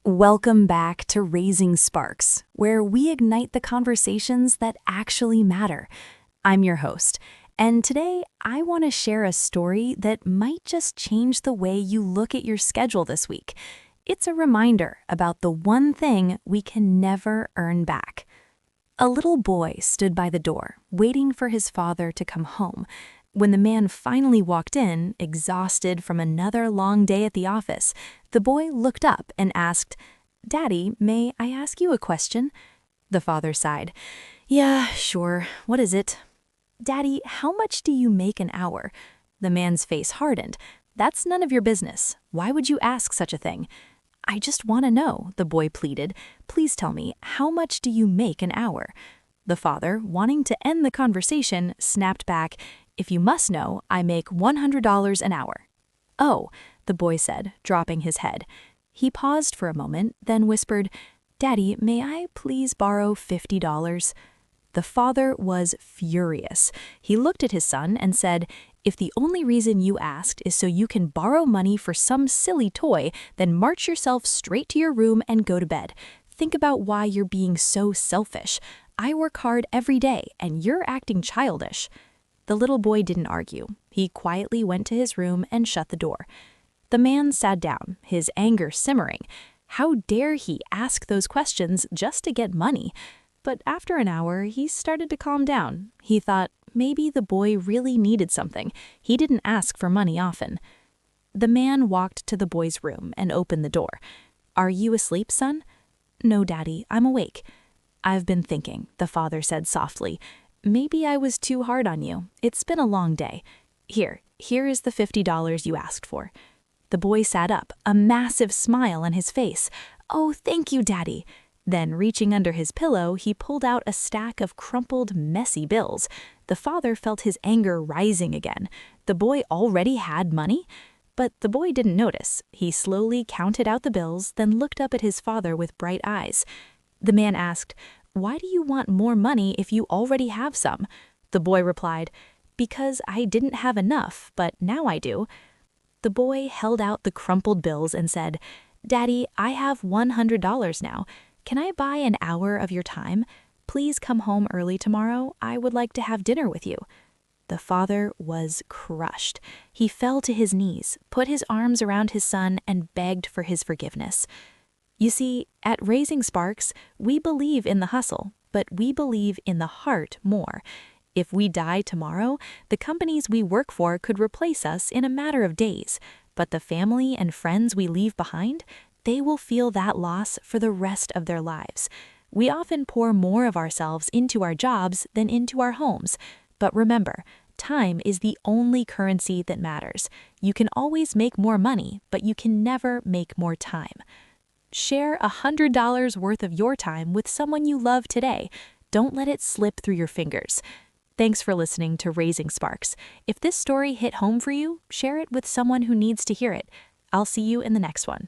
Welcome back to Raising Sparks, where we ignite the conversations that actually matter. I'm your host, and today I want to share a story that might just change the way you look at your schedule this week. It's a reminder about the one thing we can never earn back. A little boy stood by the door, waiting for his father to come home. When the man finally walked in, exhausted from another long day at the office, the boy looked up and asked, "Daddy, may I ask you a question?" The father sighed. "Yeah, sure. What is it?" "Daddy, how much do you make an hour?" The man's face hardened. "That's none of your business. Why would you ask such a thing?" "I just want to know," the boy pleaded. "Please tell me, how much do you make an hour?" The father, wanting to end the conversation, snapped back, "If you must know, I make $100 an hour." "Oh," the boy said, dropping his head. He paused for a moment, then whispered, "Daddy, may I please borrow $50? The father was furious. He looked at his son and said, "If the only reason you asked is so you can borrow money for some silly toy, then march yourself straight to your room and go to bed. Think about why you're being so selfish. I work hard every day, and you're acting childish." The little boy didn't argue. He quietly went to his room and shut the door. The man sat down, his anger simmering. How dare he ask those questions just to get money? But after an hour, he started to calm down. He thought maybe the boy really needed something. He didn't ask for money often. The man walked to the boy's room and opened the door. "Are you asleep, son?" "No, Daddy, I'm awake." "I've been thinking," the father said softly. "Maybe I was too hard on you. It's been a long day. Here is the $50 you asked for." The boy sat up, a massive smile on his face. "Oh, thank you, Daddy." Then, reaching under his pillow, he pulled out a stack of crumpled, messy bills. The father felt his anger rising again. The boy already had money? But the boy didn't notice. He slowly counted out the bills, then looked up at his father with bright eyes. The man asked, "Why do you want more money if you already have some?" The boy replied, "Because I didn't have enough, but now I do." The boy held out the crumpled bills and said, "Daddy, I have $100 now. Can I buy an hour of your time? Please come home early tomorrow. I would like to have dinner with you." The father was crushed. He fell to his knees, put his arms around his son, and begged for his forgiveness. You see, at Raising Sparks, we believe in the hustle, but we believe in the heart more. If we die tomorrow, the companies we work for could replace us in a matter of days, but the family and friends we leave behind, they will feel that loss for the rest of their lives. We often pour more of ourselves into our jobs than into our homes, but remember, time is the only currency that matters. You can always make more money, but you can never make more time. Share $100 worth of your time with someone you love today. Don't let it slip through your fingers. Thanks for listening to Raising Sparks. If this story hit home for you, share it with someone who needs to hear it. I'll see you in the next one.